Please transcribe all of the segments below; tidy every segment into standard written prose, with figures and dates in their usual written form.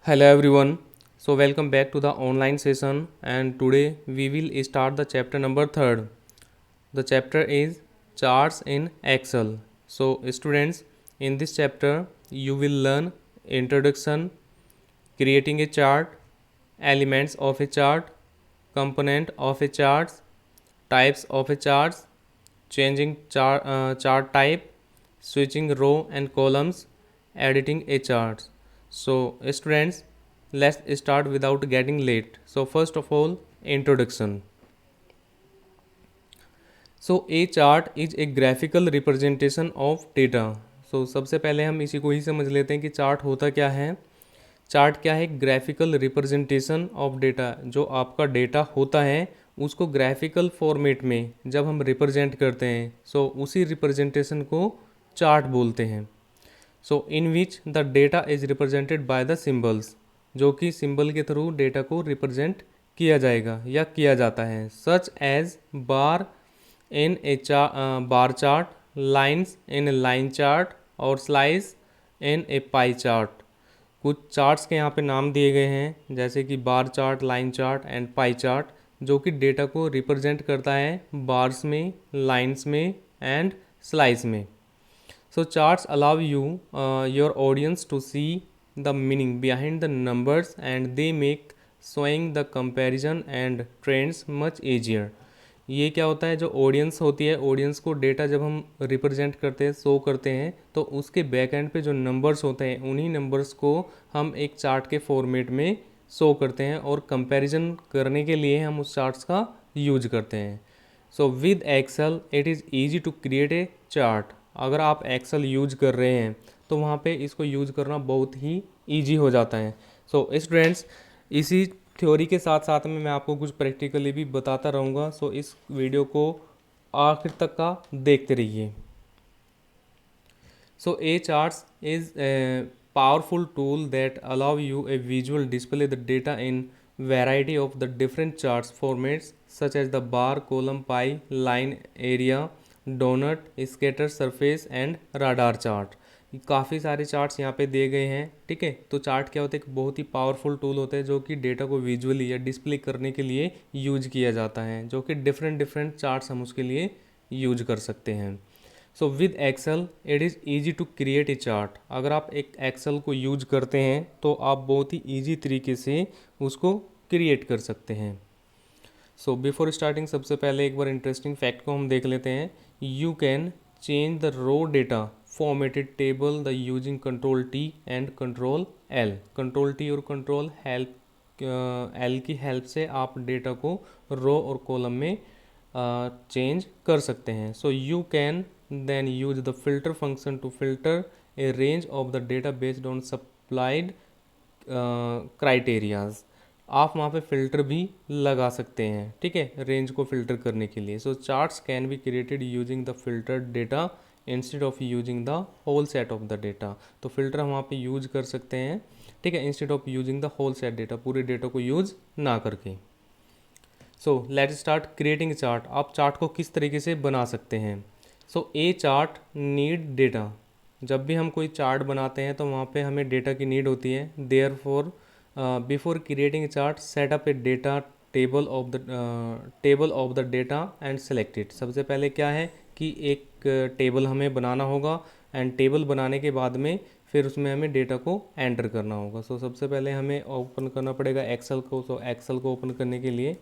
Hello everyone. So welcome back to the online session and today we will start the chapter number 3rd. The chapter is charts in Excel. So students, in this chapter you will learn introduction, creating a chart, elements of a chart, component of a chart, types of a chart, changing chart type, switching row and columns, editing a chart. So students, let's start without getting late. So first of all, introduction. So a chart is a graphical representation of data. So सबसे पहले हम इसी को ही समझ लेते हैं कि chart होता क्या है. चार्ट क्या है? Graphical representation of data. जो आपका डेटा होता है उसको ग्राफिकल फॉर्मेट में जब हम रिप्रेजेंट करते हैं सो उसी रिप्रेजेंटेशन को चार्ट बोलते हैं. So in which the data is represented by the symbols, जो कि सिंबल के थ्रू डेटा को रिप्रेजेंट किया जाएगा या किया जाता है. Such as bar in a bar chart, lines in a line chart और slice in a pie chart. कुछ चार्ट्स के यहाँ पे नाम दिए गए हैं जैसे कि bar chart, line chart and pie chart, जो कि डेटा को रिप्रेजेंट करता है बार्स में, लाइन्स में एंड स्लाइस में. So charts allow you your audience to see the meaning behind the numbers and they make showing the comparison and trends much easier. ये क्या होता है? जो ऑडियंस होती है, ऑडियंस को डेटा जब हम रिप्रेजेंट करते हैं, शो करते हैं, तो उसके बैक एंड पे जो नंबर्स होते हैं उन्हीं नंबर्स को हम एक चार्ट के फॉर्मेट में शो करते हैं और कंपैरिजन करने के लिए हम उस चार्ट्स का यूज करते हैं. So with Excel it is easy to create a chart. अगर आप एक्सेल यूज कर रहे हैं तो वहाँ पे इसको यूज करना बहुत ही ईजी हो जाता है. सो स्टूडेंट्स, इसी थ्योरी के साथ साथ में मैं आपको कुछ प्रैक्टिकली भी बताता रहूँगा. सो इस वीडियो को आखिर तक का देखते रहिए. So a charts is powerful tool that allow you a visual display the data in variety of the different charts formats such as the bar, column, pie, line, area, donut, scatter, surface and radar chart. काफ़ी सारे charts यहाँ पे दिए गए हैं. ठीक है, तो चार्ट क्या होता है? एक बहुत ही पावरफुल टूल होता है जो कि डेटा को विजुअली या डिस्प्ले करने के लिए यूज किया जाता है, जो कि डिफरेंट डिफरेंट चार्ट्स हम उसके लिए यूज कर सकते हैं. So with Excel it is easy to create a chart. अगर आप एक एक्सेल को यूज करते हैं तो आप बहुत ही ईजी तरीके से उसको क्रिएट कर सकते हैं. सो बिफोर स्टार्टिंग सबसे पहले एक बार इंटरेस्टिंग फैक्ट को हम देख लेते हैं. You can change the raw data formatted table the using control T and control L. Control T और कंट्रोल हेल्प एल की हेल्प से आप डेटा को रो और कॉलम में चेंज कर सकते हैं. So you can then use the filter function to filter a range of the data based on supplied criterias. आप वहाँ पे फिल्टर भी लगा सकते हैं. ठीक है, रेंज को फिल्टर करने के लिए. So charts can be created using the filtered data instead of using the whole set of the data. तो फिल्टर हम वहाँ पे यूज कर सकते हैं. ठीक है, instead of using the whole set data, पूरे डेटा को यूज ना करके. So let's start creating chart. आप चार्ट को किस तरीके से बना सकते हैं? So a chart need data. जब भी हम कोई चार्ट बनाते हैं तो वहाँ पे हमें डेटा की नीड होती है. Therefore before creating chart set up a data table of the data and select it. सबसे पहले क्या है कि एक टेबल हमें बनाना होगा एंड टेबल बनाने के बाद में फिर उसमें हमें डेटा को एंटर करना होगा. सो सबसे पहले हमें ओपन करना पड़ेगा एक्सेल को. सो एक्सेल को ओपन करने के लिए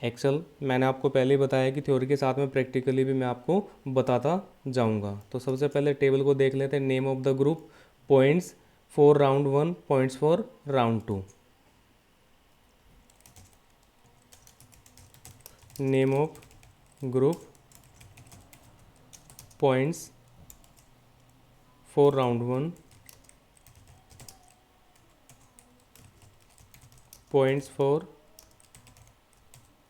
एक्सेल मैंने आपको पहले ही बताया कि थ्योरी के साथ में प्रैक्टिकली भी मैं आपको बताता जाऊंगा. तो सबसे पहले टेबल को देख लेते हैं. Name of the group, points for round 1, points for round 2. Name of group, points for round 1, points for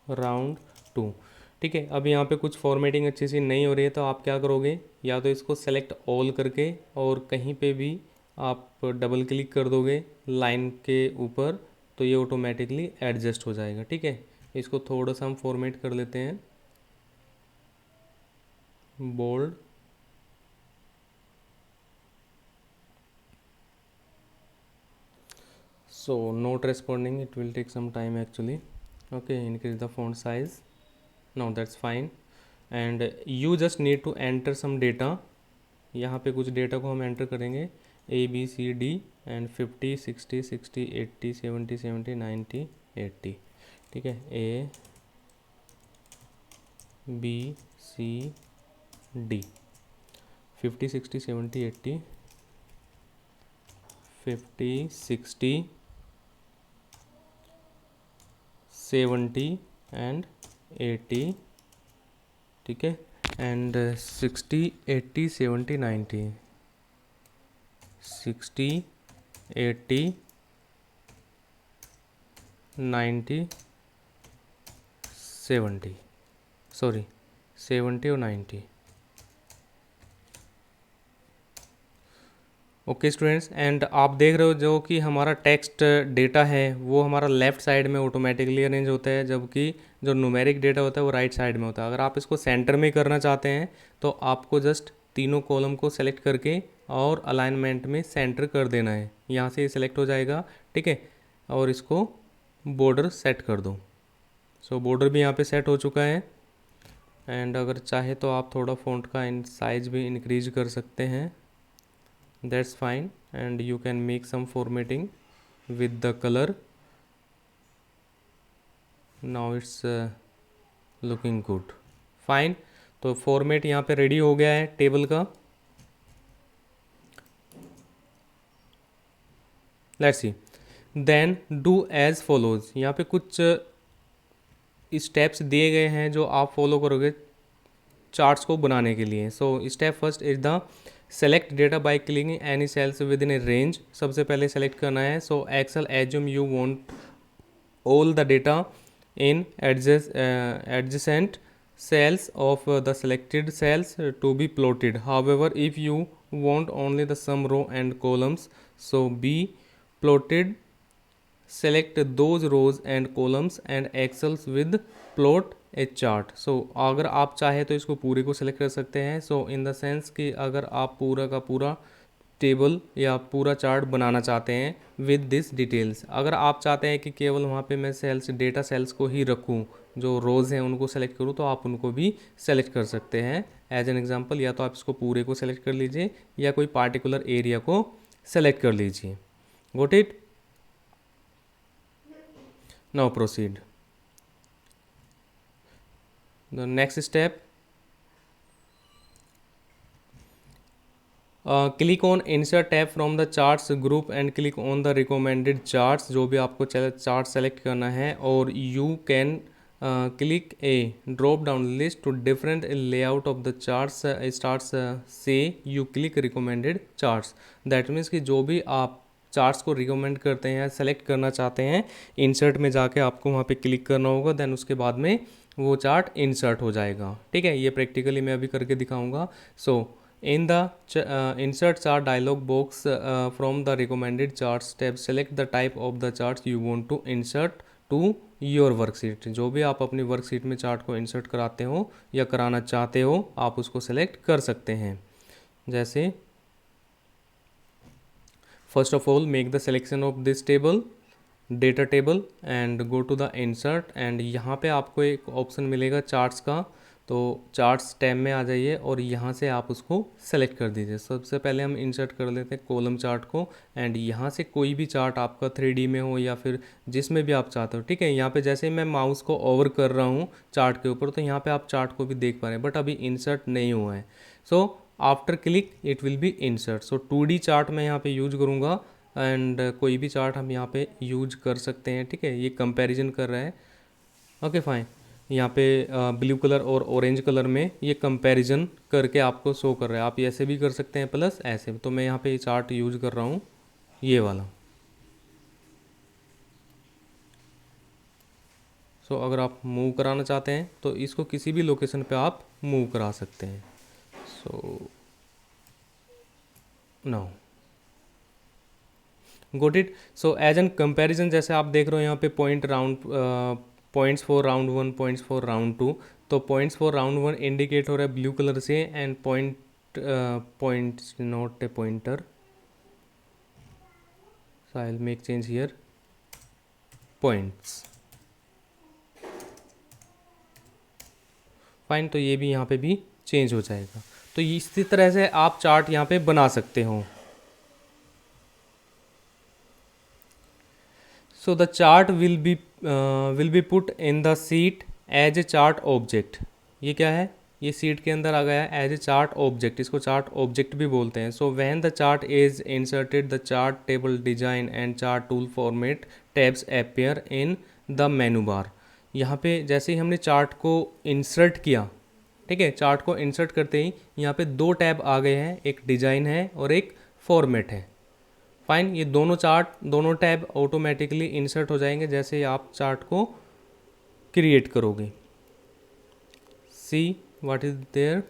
round 2. ठीक है, अब यहाँ पे कुछ फॉर्मेटिंग अच्छी सी नहीं हो रही है तो आप क्या करोगे? या तो इसको सेलेक्ट ऑल करके और कहीं पे भी आप डबल क्लिक कर दोगे लाइन के ऊपर तो ये ऑटोमेटिकली एडजस्ट हो जाएगा. ठीक है, इसको थोड़ा सा हम फॉर्मेट कर लेते हैं. Bold, so not responding, it will take some time actually. Okay, increase the font size. Now that's fine. And you just need to enter some data. यहाँ पे कुछ डेटा को हम एंटर करेंगे, ABCD एंड 50 60 60 80 70 70 90 80, ठीक है, ABCD 50 60 70 80 50 60 70 एंड 80, ठीक है, एंड 60 80 70 90 60 80 90 70, सॉरी 70 और 90। ओके स्टूडेंट्स, एंड आप देख रहे हो जो कि हमारा टेक्स्ट डेटा है वो हमारा लेफ़्ट साइड में ऑटोमेटिकली अरेंज होता है, जबकि जो न्यूमेरिक डेटा होता है वो राइट साइड में होता है। अगर आप इसको सेंटर में करना चाहते हैं तो आपको जस्ट तीनों कॉलम को सेलेक्ट करके और अलाइनमेंट में सेंटर कर देना है। यहाँ से ये सिलेक्ट हो जाएगा, ठीक है, और इसको बॉर्डर सेट कर दो। सो बॉर्डर भी यहाँ पे सेट हो चुका है। एंड अगर चाहे तो आप थोड़ा फ़ॉन्ट का साइज भी इंक्रीज कर सकते हैं, that's fine, and you can make some formatting with the color. Now it's looking good, fine। तो फॉर्मेट यहाँ पे रेडी हो गया है टेबल का। Let's see, then do as follows. यहाँ पे कुछ स्टेप्स दिए गए हैं जो आप फॉलो करोगे चार्ट्स को बनाने के लिए। So step first is the select data by clicking any cells within a range. सबसे पहले सेलेक्ट करना है। So Excel assume you want all the data in adjacent cells of the selected cells to be plotted. However, if you want only the sum row and columns, so be plotted, select those rows and columns and excels with plot a chart. So अगर आप चाहे तो इसको पूरे को select कर सकते हैं। सो इन द सेंस कि अगर आप पूरा का पूरा टेबल या पूरा चार्ट बनाना चाहते हैं विद दिस डिटेल्स। अगर आप चाहते हैं कि केवल वहाँ पे मैं सेल्स डेटा सेल्स को ही रखूँ, जो रोज़ हैं उनको सेलेक्ट करूँ, तो आप उनको भी सेलेक्ट कर सकते हैं एज एन एग्जांपल। या तो आप इसको पूरे को सेलेक्ट कर लीजिए या कोई पार्टिकुलर एरिया को सेलेक्ट कर लीजिए। Got it? Now proceed the next step. Click on insert tab from the charts group and click on the recommended charts. जो भी आपको चार्ट सेलेक्ट करना है, और you can click a drop down list to different layout of the charts starts से you click recommended charts. That means कि जो भी आप चार्ट्स को रिकमेंड करते हैं, सेलेक्ट करना चाहते हैं, इंसर्ट में जाके आपको वहाँ पे क्लिक करना होगा। देन उसके बाद में वो चार्ट इंसर्ट हो जाएगा। ठीक है, ये प्रैक्टिकली मैं अभी करके दिखाऊंगा। सो in the insert chart dialog box from the recommended charts tab, select the type of the charts you want to insert to your worksheet। जो भी आप अपनी वर्कशीट में चार्ट को इंसर्ट कराते हो या कराना चाहते हो, आप उसको सेलेक्ट कर सकते हैं। जैसे first of all make the selection of this table, data table, and go to the insert. एंड यहाँ पे आपको एक ऑप्शन मिलेगा चार्ट्स का, तो चार्ट्स टैब में आ जाइए और यहाँ से आप उसको सेलेक्ट कर दीजिए। सबसे पहले हम इंसर्ट कर लेते हैं कॉलम चार्ट को। एंड यहाँ से कोई भी चार्ट आपका 3D में हो या फिर जिसमें भी आप चाहते हो। ठीक है, यहाँ पे जैसे मैं माउस को ओवर कर रहा हूँ चार्ट के ऊपर, तो यहाँ पे आप चार्ट को भी देख पा रहे हैं, बट अभी इंसर्ट नहीं हुआ है। So after click it will be insert. So 2D chart मैं यहाँ पे यूज करूँगा, एंड कोई भी चार्ट हम यहाँ पे यूज कर सकते हैं। ठीक है, ये कंपैरिजन कर रहा है। ओके फाइन, यहाँ पे ब्लू कलर और ऑरेंज कलर में ये कंपैरिजन करके आपको शो कर रहा है। आप ऐसे भी कर सकते हैं प्लस ऐसे। तो मैं यहाँ पे ये चार्ट यूज कर रहा हूँ, ये वाला। सो अगर आप मूव कराना चाहते हैं तो इसको किसी भी लोकेशन पे आप मूव करा सकते हैं। So now got it. So as an comparison, जैसे आप देख रहे हो यहाँ पे points for round 1, points for round 2। तो पॉइंट्स फॉर राउंड 1 इंडिकेट हो रहा है ब्लू कलर से, and points not a pointer, so I will make change here, points. Fine, तो ये भी यहाँ पे भी चेंज हो जाएगा। तो इसी तरह से आप चार्ट यहाँ पे बना सकते हो। So the chart will be put in the sheet as a chart object. ये क्या है, ये सीट के अंदर आ गया है एज ए चार्ट ऑब्जेक्ट, इसको चार्ट ऑब्जेक्ट भी बोलते हैं। So when the chart is inserted the chart table design and chart tool format tabs appear in the मेनू बार। यहाँ पे जैसे ही हमने चार्ट को इंसर्ट किया, ठीक है, चार्ट को इंसर्ट करते ही यहाँ पे दो टैब आ गए हैं, एक डिजाइन है और एक फॉर्मेट है। फाइन, ये दोनों टैब ऑटोमेटिकली इंसर्ट हो जाएंगे जैसे ही आप चार्ट को क्रिएट करोगे। See what is there.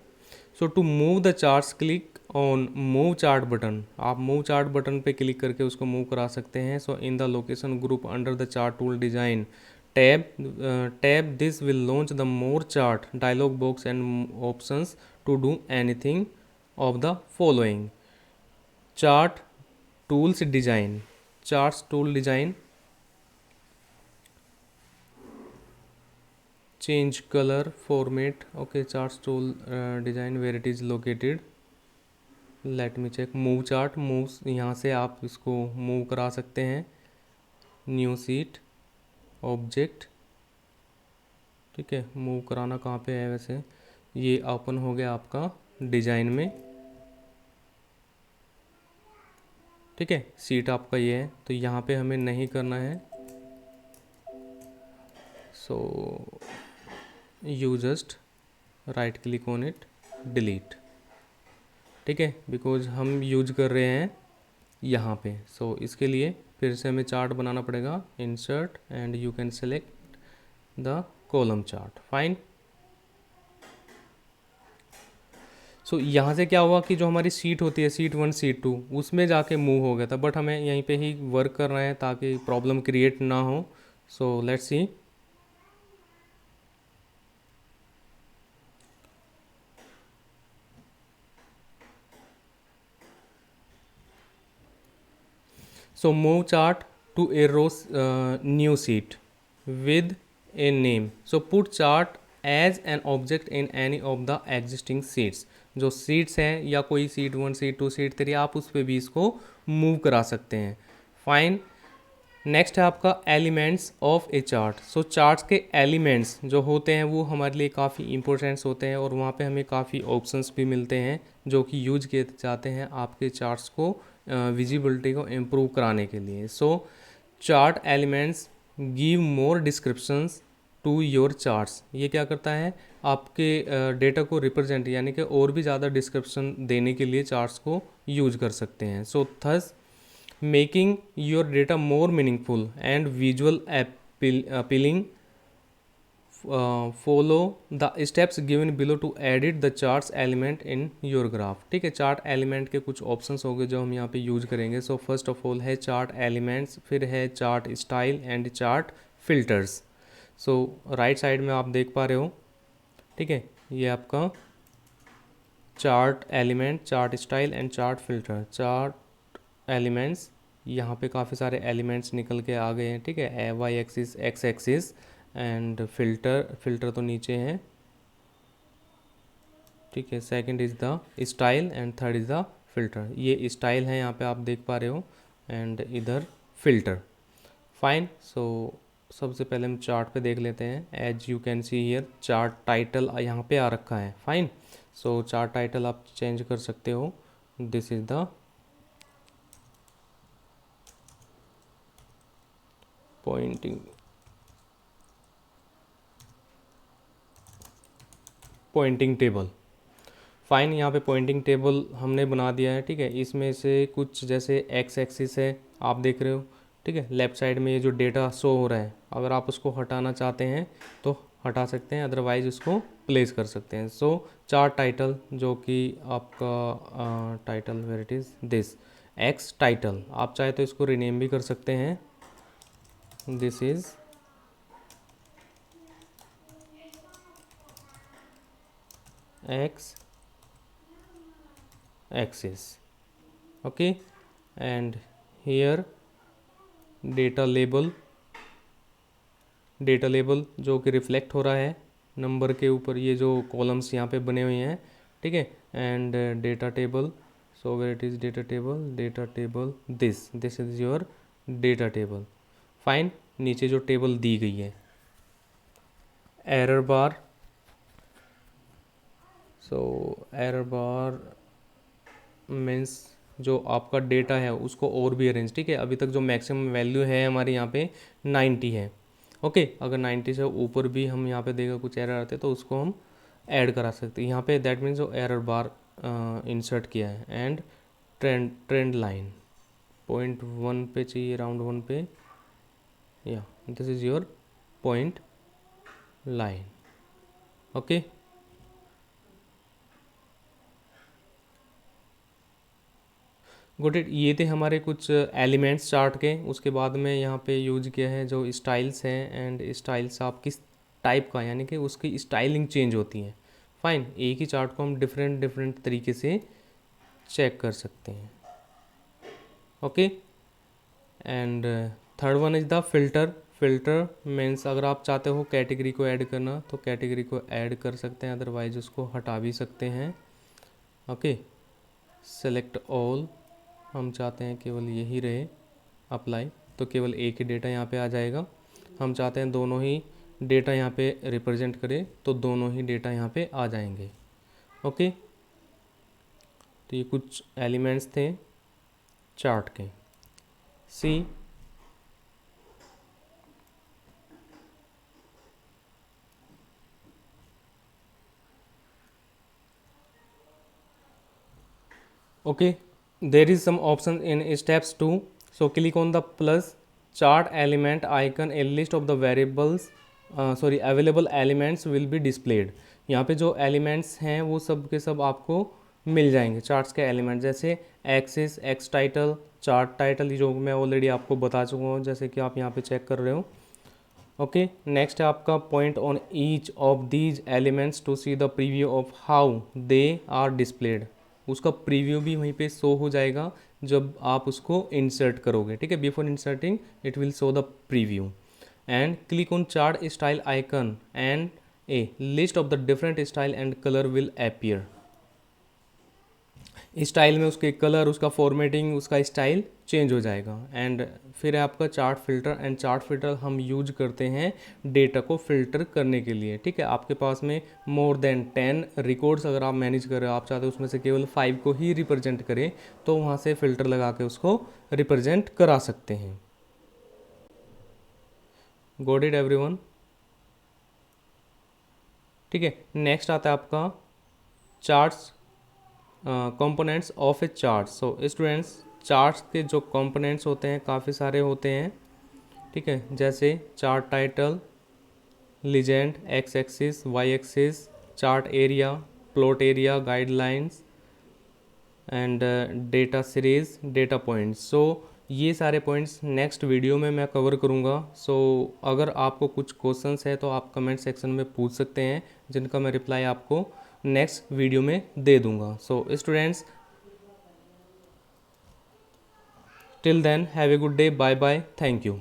So to move the charts click on move chart button. आप मूव चार्ट बटन पे क्लिक करके उसको मूव करा सकते हैं। So in the location group under the chart tool design tab this will launch the more chart dialog box and options to do anything of the following. Chart tools design, charts tool design, change color format, okay, charts tool design where it is located, let me check, move chart, moves, यहाँ से आप इसको move करा सकते हैं। New seat object, ठीक है, move कराना कहाँ पे है वैसे, ये ओपन हो गया आपका डिजाइन में, ठीक है, सीट आपका ये है, तो यहाँ पे हमें नहीं करना है। So you just right click on it, delete, ठीक है, बिकॉज हम यूज कर रहे हैं यहाँ पे। सो इसके लिए फिर से हमें चार्ट बनाना पड़ेगा, insert and you can select the column chart. Fine. So यहाँ से क्या हुआ कि जो हमारी सीट होती है, सीट 1 सीट 2, उसमें जाके मूव हो गया था, बट हमें यहीं पे ही वर्क करना है ताकि प्रॉब्लम क्रिएट ना हो। So let's see. So move chart to a row new seat with a name. So put chart as an object in any of the existing seats. जो सीट्स हैं या कोई सीट 1 सीट 2 सीट 3, आप उस पर भी इसको मूव करा सकते हैं। फाइन। नेक्स्ट है आपका elements of A chart. So charts के एलिमेंट्स जो होते हैं वो हमारे लिए काफ़ी इंपॉर्टेंट्स होते हैं और वहाँ पे हमें काफ़ी ऑप्शंस भी मिलते हैं जो कि यूज किए जाते हैं आपके चार्ट्स को विजिबिलिटी को इम्प्रूव कराने के लिए। So chart elements give more descriptions to your charts. ये क्या करता है, आपके डेटा को रिप्रेजेंट यानी कि और भी ज़्यादा डिस्क्रिप्शन देने के लिए चार्ट्स को यूज कर सकते हैं। सो thus making your data more meaningful and visual appealing, follow the steps given below to edit the charts element in your graph। ठीक है, चार्ट एलिमेंट के कुछ ऑप्शंस हो गए जो हम यहाँ पे यूज करेंगे। सो फर्स्ट ऑफ ऑल है चार्ट एलिमेंट्स, फिर है chart style and chart filters. So right side में आप देख पा रहे हो, ठीक है, ये आपका chart element, chart style and chart filter. Chart elements, यहाँ पे काफ़ी सारे एलिमेंट्स निकल के आ गए हैं, ठीक है, Y axis X axis and filter तो नीचे हैं, ठीक है। Second is the style and third is the filter. ये स्टाइल है यहाँ पे आप देख पा रहे हो एंड इधर फिल्टर। फाइन। सो सबसे पहले हम चार्ट पे देख लेते हैं। As you can see here chart title यहाँ पे आ रखा है। फाइन। सो चार्ट टाइटल आप चेंज कर सकते हो। This is the pointing table. Fine, यहाँ पे पॉइंटिंग टेबल हमने बना दिया है, ठीक है। इसमें से कुछ जैसे एक्स एक्सिस है आप देख रहे हो, ठीक है, लेफ़्ट साइड में ये जो डेटा शो हो रहा है, अगर आप उसको हटाना चाहते हैं तो हटा सकते हैं, अदरवाइज उसको प्लेस कर सकते हैं। सो चार्ट टाइटल जो कि आपका title where it is this X title, आप चाहे तो इसको रीनेम भी कर सकते हैं। This is X axis, okay, and here data label data label जो कि रिफ्लेक्ट हो रहा है नंबर के ऊपर, ये जो कॉलम्स यहाँ पे बने हुए हैं, ठीक है। And data table, so where it is data table this is your data table. Fine, नीचे जो टेबल दी गई है, error bar, so error bar means जो आपका डेटा है उसको और भी अरेंज, ठीक है। अभी तक जो मैक्सिमम वैल्यू है हमारे यहाँ पे 90 है, ओके। अगर 90 से ऊपर भी हम यहाँ पे देखा कुछ एरर आते तो उसको हम ऐड करा सकते हैं यहाँ पे। दैट मीन्स जो एरर बार इंसर्ट किया है। एंड ट्रेंड लाइन 0.1 पे चाहिए, राउंड 1 पे, या this is your point line, okay. Good it, ये थे हमारे कुछ एलिमेंट्स चार्ट के। उसके बाद में यहाँ पे यूज किया है जो स्टाइल्स हैं, एंड स्टाइल्स आप किस टाइप का, यानी कि उसकी स्टाइलिंग चेंज होती है। फाइन, एक ही चार्ट को हम डिफरेंट डिफरेंट तरीके से चेक कर सकते हैं, okay. And third one is the filter. Filter means अगर आप चाहते हो कैटेगरी को ऐड करना तो कैटेगरी को ऐड कर सकते हैं, अदरवाइज उसको हटा भी सकते हैं, ओके। सेलेक्ट ऑल, हम चाहते हैं केवल यही रहे, अप्लाई, तो केवल एक ही डेटा यहाँ पे आ जाएगा। हम चाहते हैं दोनों ही डेटा यहाँ पे रिप्रेजेंट करे तो दोनों ही डेटा यहाँ पे आ जाएंगे, ओके। तो ये कुछ एलिमेंट्स थे चार्ट के। सी okay, there is some option in steps 2. So click on the plus chart element icon, a list of the variables available elements will be displayed. यहाँ पे जो एलिमेंट्स हैं वो सब के सब आपको मिल जाएंगे, चार्ट्स के एलिमेंट, जैसे axis, x title, chart title, जो मैं ऑलरेडी आपको बता चुका हूँ, जैसे कि आप यहाँ पे चेक कर रहे हो, ओके। नेक्स्ट है आपका point on each of these elements to see the preview of how they are displayed. उसका प्रीव्यू भी वहीं पे शो हो जाएगा जब आप उसको इंसर्ट करोगे, ठीक है। Before inserting it will show the preview. And click on chart style icon and A list of the different style and colour will appear. Style में उसके कलर, उसका फॉर्मेटिंग, उसका स्टाइल चेंज हो जाएगा। एंड फिर है आपका chart filter. And chart filter हम यूज करते हैं डेटा को फिल्टर करने के लिए, ठीक है। आपके पास में मोर देन 10 रिकॉर्ड्स अगर आप मैनेज कर रहे हो, आप चाहते हो उसमें से केवल 5 को ही रिप्रेजेंट करें, तो वहाँ से फिल्टर लगा के उसको रिप्रेजेंट करा सकते हैं। गॉट इट एवरीवन, ठीक है। नेक्स्ट आता है आपका charts components of A chart. So students, charts के जो कंपोनेंट्स होते हैं काफ़ी सारे होते हैं, ठीक है। जैसे chart title, legend, X axis, Y axis, chart area, plot area, guidelines, and data series, data points. So ये सारे पॉइंट्स नेक्स्ट वीडियो में मैं कवर करूँगा। सो अगर आपको कुछ क्वेश्चंस है तो आप कमेंट सेक्शन में पूछ सकते हैं, जिनका मैं रिप्लाई आपको नेक्स्ट वीडियो में दे दूंगा। So students, till then have a good day, bye bye, thank you.